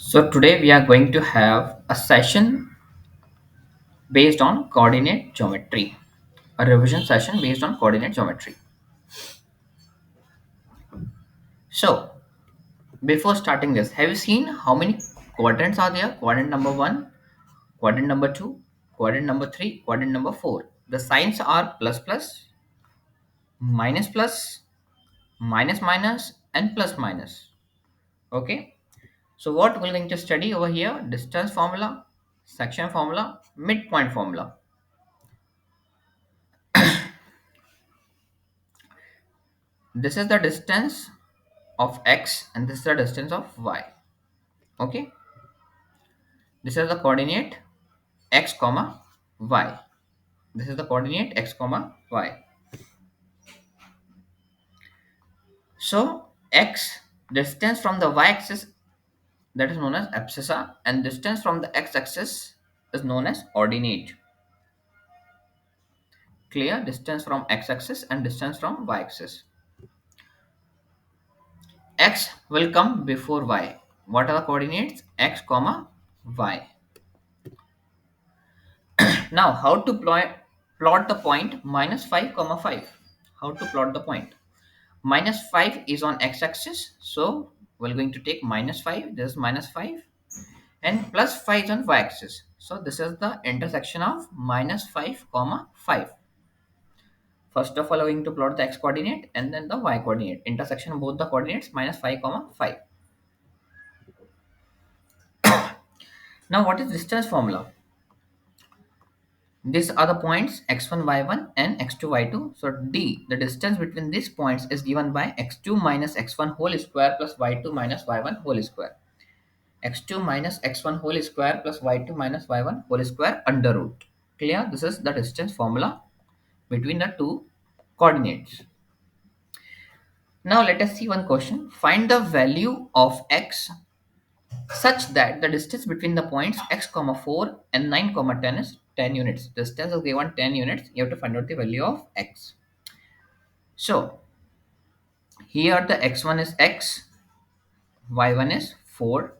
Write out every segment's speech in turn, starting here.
So today we are going to have a session based on coordinate geometry, a revision session based on coordinate geometry. So before starting this, have you seen how many quadrants are there? Quadrant number 1, quadrant number 2, quadrant number 3, quadrant number 4. The signs are plus plus, minus plus, minus minus and plus minus. Okay. So what we're going to study over here, distance formula, section formula, midpoint formula. This is the distance of x and this is the distance of y. Okay, this is the coordinate x comma y. This is the coordinate x comma y. So x, distance from the y-axis, that is known as abscissa, and distance from the x-axis is known as ordinate. Clear? Distance from x-axis and distance from y-axis. X will come before y. What are the coordinates? X comma y. Now, how to plot the point minus 5 comma 5? How to plot the point? Minus 5 is on x-axis, so we're going to take minus 5. This is minus 5, and plus 5 is on y-axis, so this is the intersection of minus 5 comma 5. First of all, we're going to plot the x coordinate and then the y coordinate, intersection of both the coordinates minus 5 comma 5. Now what is distance formula? These are the points x1 y1 and x2 y2. So d, the distance between these points, is given by x2 minus x1 whole square plus y2 minus y1 whole square. X2 minus x1 whole square plus y2 minus y1 whole square under root. Clear? This is the distance formula between the two coordinates. Now let us see one question. Find the value of x such that the distance between the points x comma 4 and 9 comma 10 is 10 units. Distance is given 10 units. You have to find out the value of x. So here the x1 is x, y1 is 4,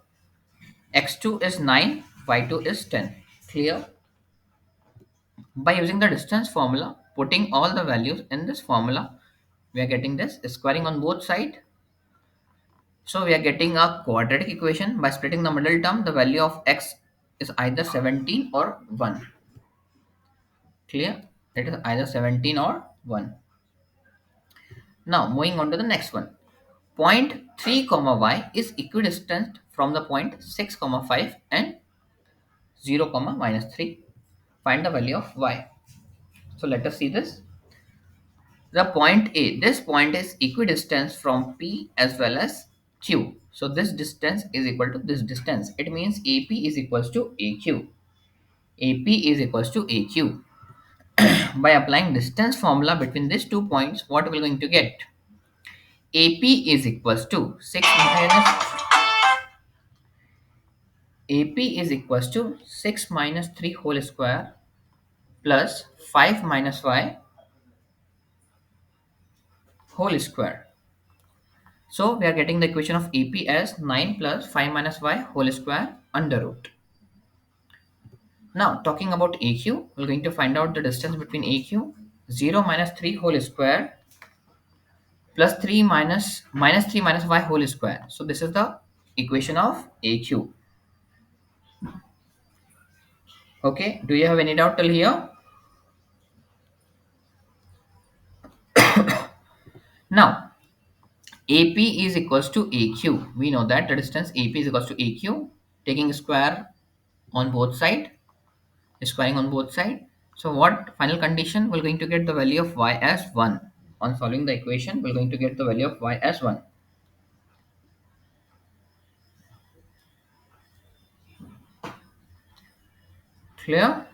x2 is 9, y2 is 10. Clear? By using the distance formula, putting all the values in this formula, we are getting this squaring on both sides. So we are getting a quadratic equation. By splitting the middle term, the value of x is either 17 or 1. Clear? It is either 17 or 1. Now moving on to the next one. Point 3 comma y is equidistant from the point 6 comma 5 and 0 comma minus 3. Find the value of y. So let us see this. The point A, this point is equidistant from P as well as Q. So this distance is equal to this distance. It means AP is equals to AQ. AP is equals to AQ. By applying distance formula between these 2 points, what are we going to get? AP is equals to 6 minus AP is equals to 6 minus 3 whole square plus 5 minus y whole square. So we are getting the equation of AP as 9 plus 5 minus y whole square under root. Now talking about AQ, we're going to find out the distance between AQ. 0 minus 3 whole square plus 3 minus y whole square. So this is the equation of AQ. Okay, do you have any doubt till here? Now AP is equals to AQ. We know that the distance AP is equals to AQ. Taking square on both side, squaring on both side. So what final condition? We're going to get the value of y as 1. On solving the equation, we're going to get the value of y as 1. Clear?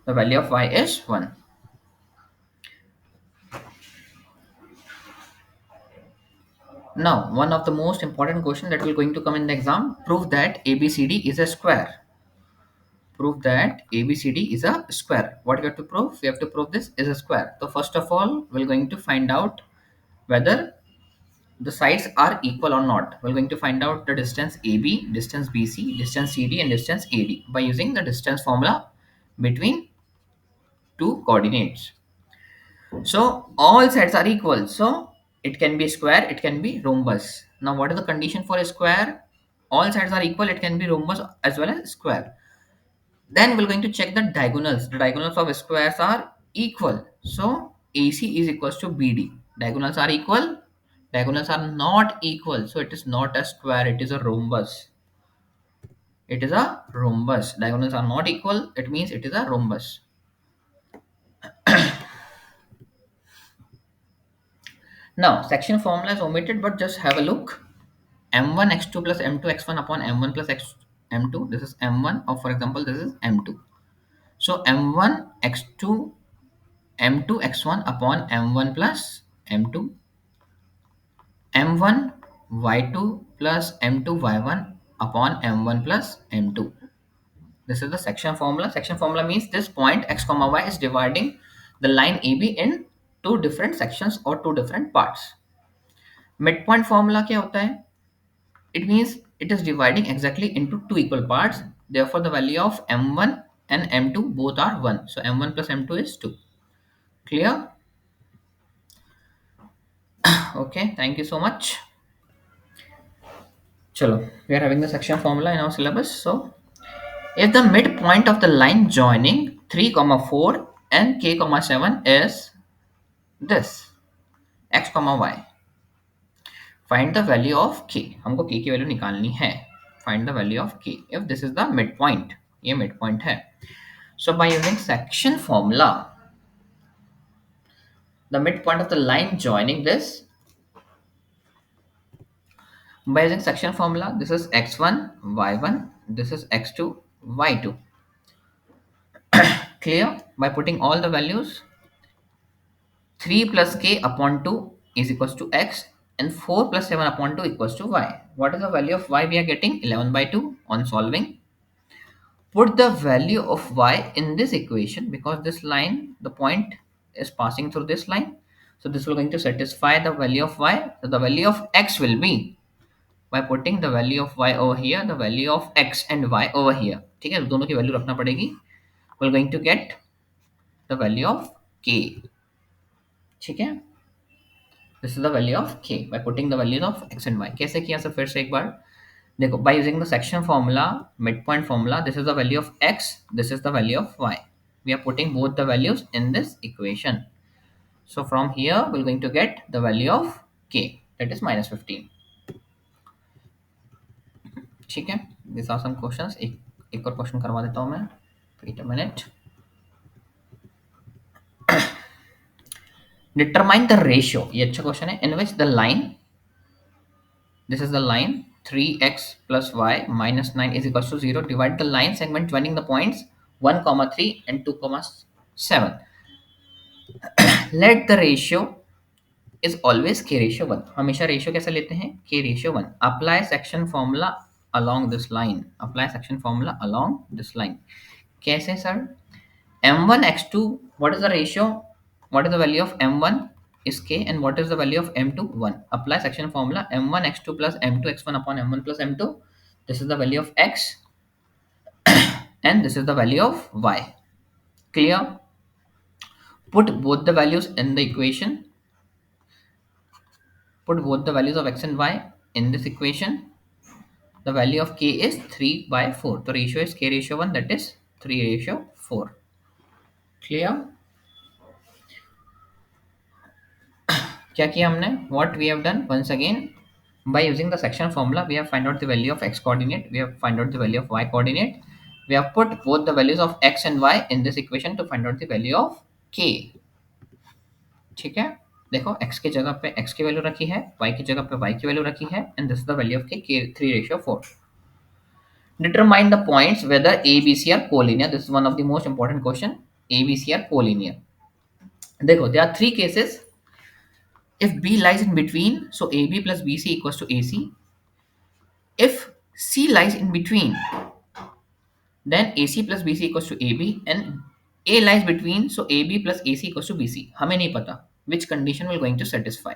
The value of y is 1. Now, one of the most important question that will going to come in the exam, prove that ABCD is a square. Prove that ABCD is a square. What you have to prove? We have to prove this is a square. So first of all, we're going to find out whether the sides are equal or not. We're going to find out the distance AB, distance BC, distance CD, and distance AD by using the distance formula between two coordinates. So all sides are equal. So it can be square, it can be rhombus. Now, what is the condition for a square? All sides are equal, it can be rhombus as well as square. Then we're going to check the diagonals. The diagonals of squares are equal. So AC is equals to BD. Diagonals are equal. Diagonals are not equal. So it is not a square, it is a rhombus. It is a rhombus. Diagonals are not equal. It means it is a rhombus. Now, section formula is omitted, but just have a look. M1 x2 plus M2 x1 upon M1 plus x M2. This is M1, or for example, this is M2. So M1 x2 M2 x1 upon M1 plus M2, M1 y2 plus M2 y1 upon M1 plus M2. This is the section formula. Section formula means this point x comma y is dividing the line AB in two different sections or two different parts. Midpoint formula क्या होता है? It means it is dividing exactly into two equal parts. Therefore, the value of M1 and M2 both are 1. So M1 plus M2 is 2. Clear? Okay, thank you so much. Chalo, we are having the section formula in our syllabus. So, if the midpoint of the line joining 3, comma 4 and k, comma 7 is this x, comma y, find the value of k. हमको k की value निकालनी है. Find the value of k if this is the midpoint. ये midpoint है. So by using section formula, the midpoint of the line joining this, by using section formula, this is x1 y1, this is x2 y2. Clear? By putting all the values, 3 plus k upon 2 is equals to x, and 4 plus 7 upon 2 equals to y. What is the value of y we are getting? 11 by 2. On solving, put the value of y in this equation, because this line, the point is passing through this line. So this will going to satisfy the value of y. So the value of x will be, by putting the value of y over here, the value of x and y over here. ठीक है, दोनों की value रखना पड़ेगी. We're going to get the value of k. ठीक है, this is the value of k by putting the values of x and y. कैसे किया सर, फिर से एक बार देखो. By using the section formula, midpoint formula, this is the value of x, this is the value of y. We are putting both the values in this equation. So from here we're going to get the value of k, that is minus 15. ठीक है, these are some questions. एक और question करवा देता हूँ मैं. Wait a minute. Determine the ratio. ये अच्छा क्वेश्चन है. In which the line, this is the line 3x plus y minus 9 is equals to 0. Divide the line segment joining the points 1, comma 3 and 2, comma 7. Let the ratio is always k ratio 1. हमेशा ratio कैसे लेते हैं? k ratio 1. Apply section formula along this line. Apply section formula along this line. कैसे sir? M1 x2, what is the ratio? What is the value of M1 is k, and what is the value of M2? 1. Apply section formula M1 x2 plus M2 x1 upon M1 plus M2. This is the value of x and this is the value of y. Clear? Put both the values in the equation. Put both the values of x and y in this equation. The value of k is 3 by 4. The ratio is k ratio 1, that is 3 ratio 4. Clear? क्या किया हमने? What we have done, once again, by using the section formula, we have find out the value of x coordinate, we have find out the value of y coordinate, we have put both the values of x and y in this equation to find out the value of k. ठीक है, देखो x की जगह पे x की value रखी है, y की जगह पे y की वैल्यू रखी है, and this is the value of k 3 ratio 4. Determine the points whether a b c are collinear. This is one of the most important question. A b c are collinear. देखो, there are three cases. If b lies in between, so ab plus bc equals to ac. If c lies in between, then ac plus bc equals to ab, and a lies between, so ab plus ac equals to bc. हमें नहीं पता which condition will going to satisfy.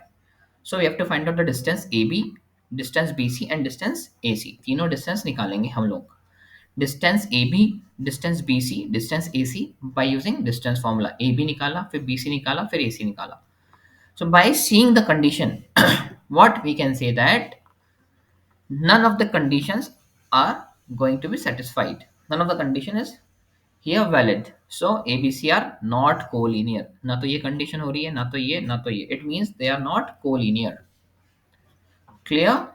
So we have to find out the distance AB, distance BC and distance AC. तीनों distance निकालेंगे हम लोग. Distance AB, distance BC, distance AC by using distance formula. AB निकाला, फिर BC निकाला, फिर AC निकाला. So by seeing the condition, what we can say that none of the conditions are going to be satisfied. None of the condition is here valid. So ABC are not collinear. ना तो ये condition हो रही है, ना तो ये, ना तो ये. It means they are not collinear. Clear?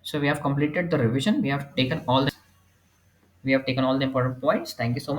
So we have completed the revision. We have taken all the important points. Thank you so much.